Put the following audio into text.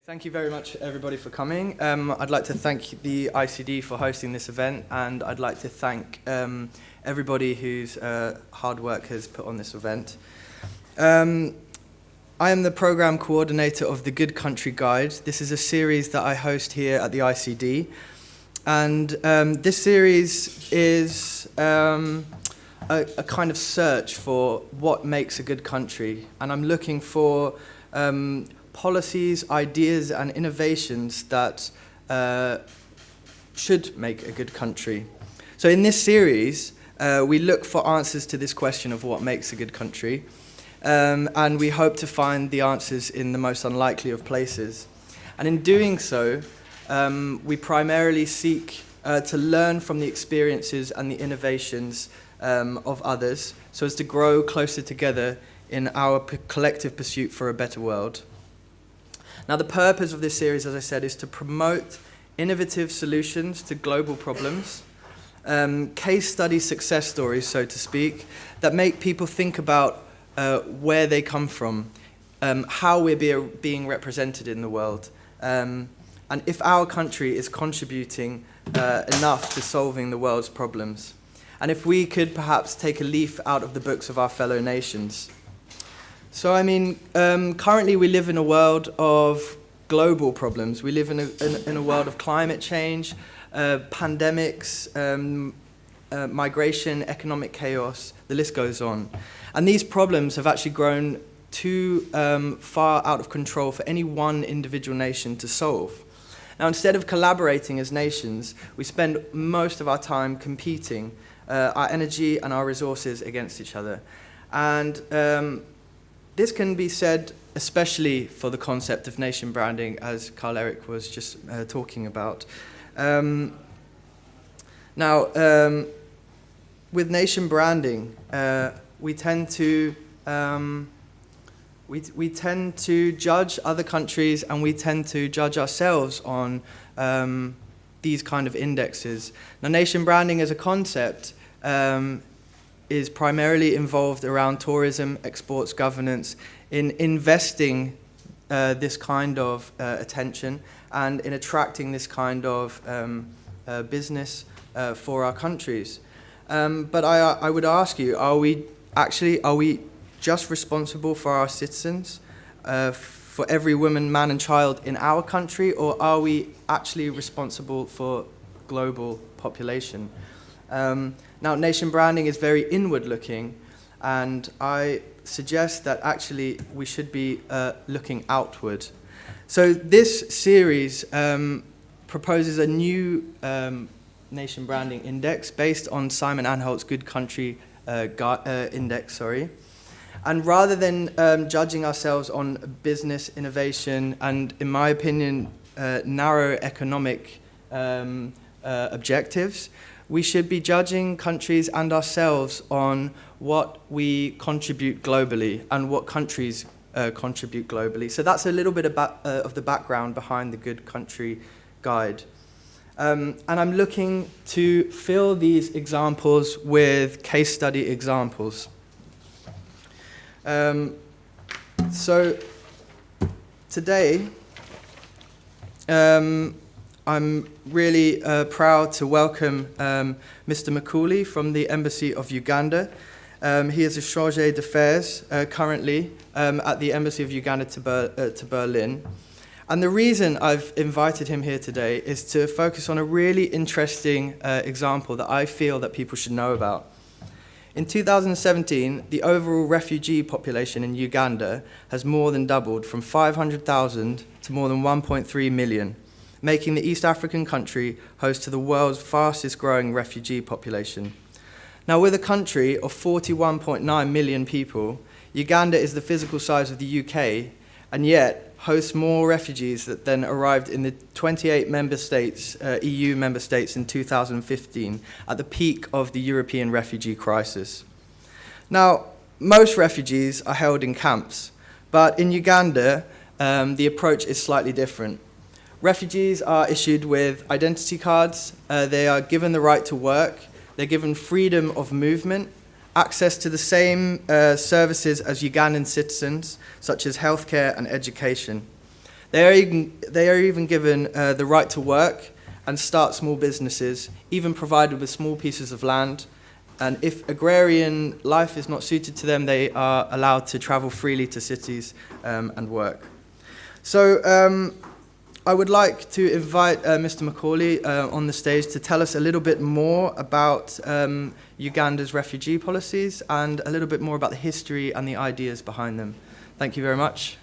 Thank you very much, everybody, for coming. I'd like to thank the ICD for hosting this event, and I'd like to thank everybody whose hard work has put on this event. I am the program coordinator of the Good Country Guide. This is a series that I host here at the ICD, and this series is a kind of search for what makes a good country, and I'm looking for policies, ideas, and innovations that should make a good country. So in this series, we look for answers to this question of what makes a good country, and we hope to find the answers in the most unlikely of places. And in doing so, we primarily seek to learn from the experiences and the innovations of others, so as to grow closer together in our collective pursuit for a better world. Now, the purpose of this series, as I said, is to promote innovative solutions to global problems, case study success stories, so to speak, that make people think about where they come from, how we're being represented in the world, and if our country is contributing enough to solving the world's problems, and if we could perhaps take a leaf out of the books of our fellow nations. So, I mean, currently we live in a world of global problems. We live in a world of climate change, pandemics, migration, economic chaos, the list goes on. And these problems have actually grown too far out of control for any one individual nation to solve. Now, instead of collaborating as nations, we spend most of our time competing our energy and our resources against each other. And this can be said especially for the concept of nation branding, as Carl-Erik was just talking about. Now, with nation branding, we tend to judge other countries, and we tend to judge ourselves on these kind of indexes. Now, nation branding as a concept is primarily involved around tourism, exports, governance, in investing this kind of attention and in attracting this kind of business for our countries. But I would ask you, are we just responsible for our citizens, for every woman, man and child in our country, or are we actually responsible for global population? Now, nation branding is very inward-looking, and I suggest that actually we should be looking outward. So this series proposes a new nation branding index based on Simon Anholt's Good Country Index, And rather than judging ourselves on business, innovation, and, in my opinion, narrow economic objectives, we should be judging countries and ourselves on what we contribute globally and what countries contribute globally. So that's a little bit about, of the background behind the Good Country Guide. And I'm looking to fill these examples with case study examples. So today, I'm really proud to welcome Mr. Macaulay from the Embassy of Uganda. He is a chargé d'affaires currently at the Embassy of Uganda to Berlin. And the reason I've invited him here today is to focus on a really interesting example that I feel that people should know about. In 2017, the overall refugee population in Uganda has more than doubled from 500,000 to more than 1.3 million. Making the East African country host to the world's fastest growing refugee population. Now, with a country of 41.9 million people, Uganda is the physical size of the UK, and yet hosts more refugees than arrived in the 28 member states, EU member states in 2015, at the peak of the European refugee crisis. Now, most refugees are held in camps, but in Uganda, the approach is slightly different. Refugees are issued with identity cards, they are given the right to work, they're given freedom of movement, access to the same services as Ugandan citizens, such as healthcare and education. They they are even given the right to work and start small businesses, even provided with small pieces of land. And if agrarian life is not suited to them, they are allowed to travel freely to cities and work. So I would like to invite Mr. Macaulay on the stage to tell us a little bit more about Uganda's refugee policies and a little bit more about the history and the ideas behind them. Thank you very much.